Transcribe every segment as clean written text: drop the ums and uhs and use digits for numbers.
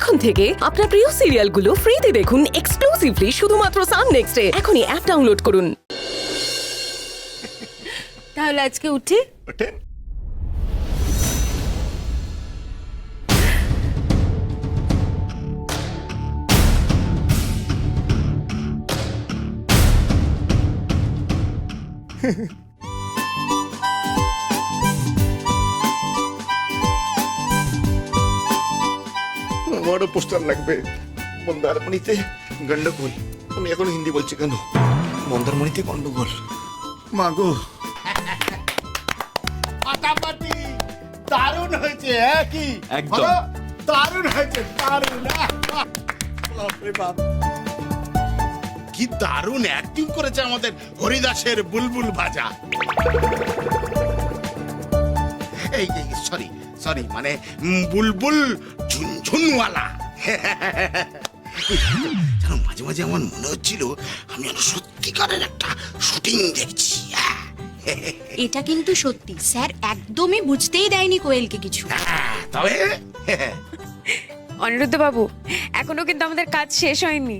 এখন থেকে আপনার প্রিয় সিরিয়ালগুলো ফ্রিতে দেখুন এক্সক্লুসিভলি শুধুমাত্র সান নেক্সটে। এখনই অ্যাপ ডাউনলোড করুন। তাহলে আজকে উঠি। ওঠেন। আমারও পোস্টার লাগবে। মন্দারমণিতে গন্ডগোল। আমি এখন হিন্দি বলছি কেন? মন্দারমণিতে গন্ডগোল। মাগো ফাটাফাটি দারুণ হয়েছে। কি একদম। বলো? দারুণ হয়েছে, দারুণ। বাপরে বাপ, কি দারুণ অ্যাক্টিং করেছে আমাদের হরিদাসের বুলবুল ভাজা। এই সরি সরি, মানে বুলবুল ঝুনঝুনওয়ালা। যেন মাঝে মাঝে আমার মনে হচ্ছিল আমি একটা সত্যিকারের একটা শুটিং দেখছি। এটা কিন্তু সত্যি, স্যার একদমই বুঝতেই দেয়নি কোয়েলকে কিছু। তবে অনিরুদ্ধ বাবু, এখনো কিন্তু আমাদের কাজ শেষ হয়নি।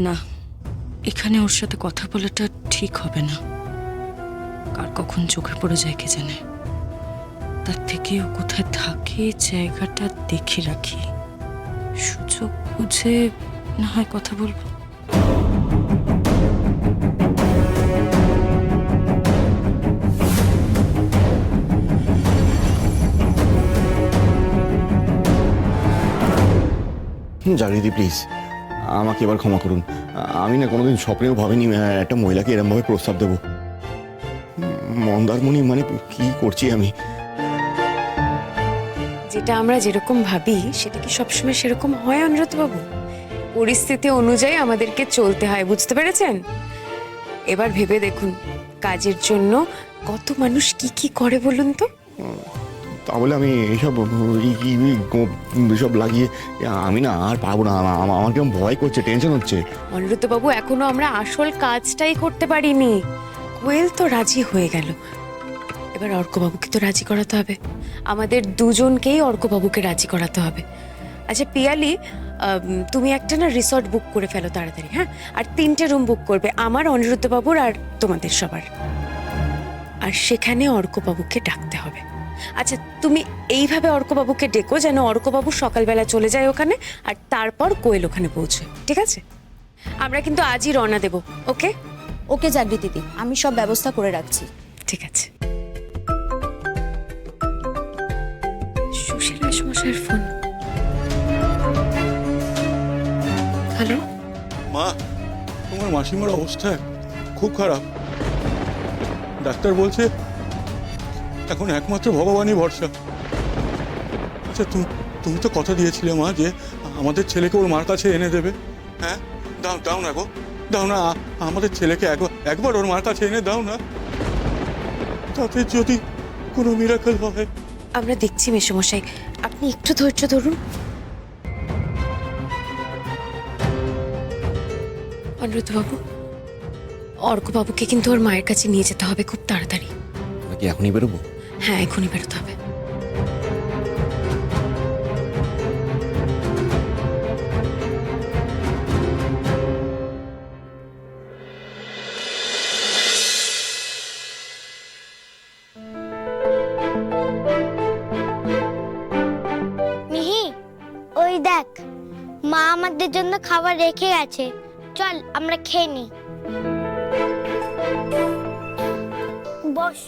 না, এখানে ওর সাথে কথা বলাটা ঠিক হবে না। কার কখন চোখে পড়ে যায় কে জানে। তার থেকে ও কোথায় থাকে জায়গাটা দেখে রাখি, সুযোগ বুঝে না হয় কথা বলবো। জাগৃতি প্লিজ, আমাকে এবার ক্ষমা করুন। আমি না কোনোদিন স্বপ্নেও ভাবিনি একটা মহিলাকে এরমভাবে প্রস্তাব দেবো। মন্দারমণি মানে কি করছি আমি? যেটা আমরা যেরকম ভাবি সেটা কি সবসময় সেরকম হয় অনিরুদ্ধ বাবু? পরিস্থিতি অনুযায়ী আমাদেরকে চলতে হয়, বুঝতে পেরেছেন? এবার ভেবে দেখুন, কাজের জন্য কত মানুষ কি কি করে বলুন তো। তাহলে আমি এইসব সব লাগিয়ে আমি না আর পারবো না। আমার কেমন ভয় করছে, টেনশন হচ্ছে। অনিরুদ্ধ বাবু, এখনো আমরা আসল কাজটাই করতে পারিনি। কোয়েল তো রাজি হয়ে গেল, এবার অর্কবাবুকে তো রাজি করাতে হবে। আমাদের দুজনকেই অর্কবাবুকে রাজি করাতে হবে। আচ্ছা পিয়ালি, তুমি একটা না রিসর্ট বুক করে ফেলো তাড়াতাড়ি, হ্যাঁ? আর 3টে রুম বুক করবে, আমার, অনিরুদ্ধ বাবুর আর তোমাদের সবার। আর সেখানে অর্কবাবুকে ডাকতে হবে। আচ্ছা তুমি এইভাবে অর্কবাবুকে ডেকো যেন অর্কবাবু সকালবেলা চলে যায় ওখানে, আর তারপর কোয়েল ওখানে পৌঁছে, ঠিক আছে? আমরা কিন্তু আজই রওনা দেব, ওকে? ওকে জাগৃতি দিদি, আমি সব ব্যবস্থা করে রাখছি। ঠিক আছে। সুশীলা সমস্যার ফোন। হ্যালো মা, তোমার মাসিমার অবস্থা খুব খারাপ। ডাক্তার বলছে এখন একমাত্র ভগবানই ভরসা। আচ্ছা তুমি তো কথা দিয়েছিলে মা যে আমাদের ছেলেকে ওর মার কাছে এনে দেবে। হ্যাঁ, দাও দাও না গো, দাও না। আমাদের ছেলেকে একবার ওর মার কাছে এনে দাও না, তাতে যদি কোনো মিরাকেল হয়। আমরা দেখছি মেসোমশাই, আপনি একটু ধৈর্য ধরুন। অনিরুদ্ধ বাবু, অর্কবাবুকে কিন্তু ওর মায়ের কাছে নিয়ে যেতে হবে খুব তাড়াতাড়ি। কি এখনই বেরোবো? হ্যাঁ, এখনই বেরোতে হবে। মিহি, ওই দেখ, মা আমাদের জন্য খাবার রেখে গেছে। চল আমরা খেয়ে নিই। বস।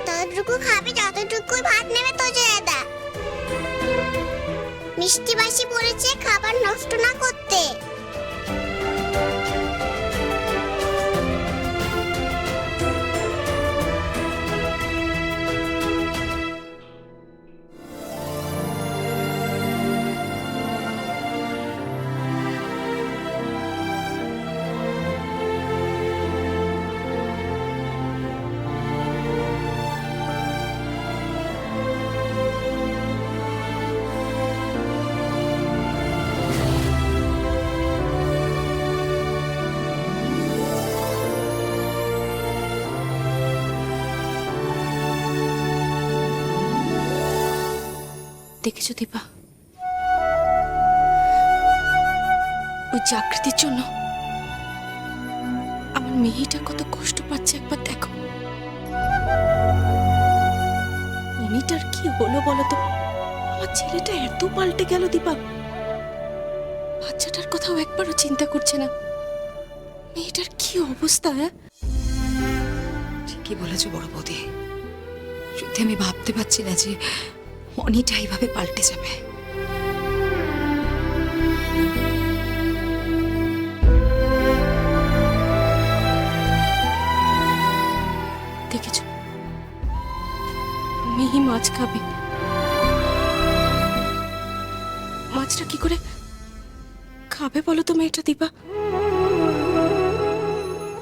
ততটুকু খাবি যতটুকুই ভাত নেবে তো জায়দা। মিষ্টি বাসি পড়েছে, খাবার নষ্ট না করতে। দেখেছো দীপা, ওই চাকরির জন্য আমার মেয়েটা কত কষ্ট পাচ্ছে একবার দেখো। মনিটার কি হলো বলো তো? আমার ছেলেটা এত পাল্টে গেল দীপা, বাচ্চাটার কথাও একবারও চিন্তা করছে না। মেয়েটার কি অবস্থা? হ্যাঁ, ঠিকই বলেছো বড় বৌদি, সত্যি আমি ভাবতে পারছি না যে মনিটা এইভাবে পাল্টে যাবে। দেখেছো মিহি মাছ খাবে, মাছটা কি করে খাবে বলো তো মেয়েটা দীপা?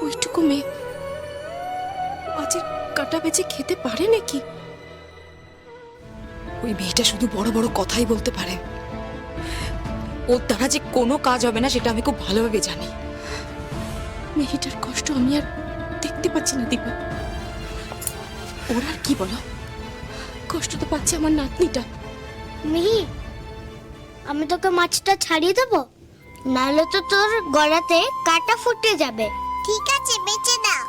ওইটুকু মেয়ে মাছের কাঁটা বেঁচে খেতে পারে নাকি? ওই মেয়েটা শুধু বড় বড় কথাই বলতে পারে, ওর দ্বারা যে কোনো কাজ হবে না সেটা আমি খুব ভালোভাবে জানি। মেয়েটার কষ্ট আমি আর দেখতে পাচ্ছি না দীপা। ওর আর কি বলো, কষ্ট তো পাচ্ছে আমার নাতনিটা। মিহি, আমি তোকে মাছটা ছাড়িয়ে দেবো, নাহলে তো তোর গলাতে কাটা ফুটে যাবে। ঠিক আছে, বেঁচে দাও।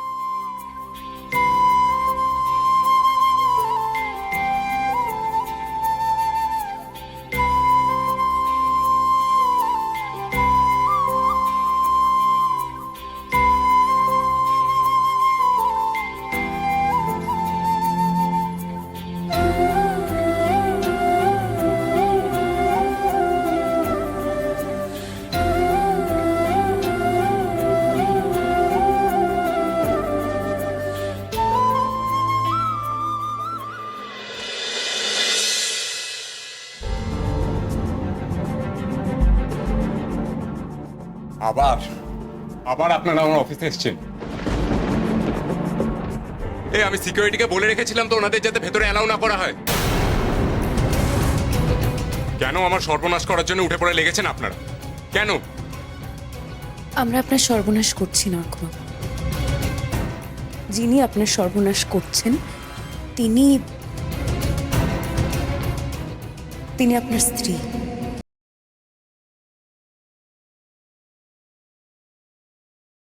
আবার আবার আপনারা আমার অফিসে এসেছেন। আমি সিকিউরিটিকে বলে রেখেছিলাম তো ওনাদের যাতে ভেতরে অ্যালাউ না করা হয়। কেন আমার সর্বনাশ করার জন্য উঠে পড়ে লেগেছেন আপনারা? কেন? আমরা আপনার সর্বনাশ করছি না অর্কবাবু। যিনি আপনার সর্বনাশ করছেন তিনি আপনার স্ত্রী।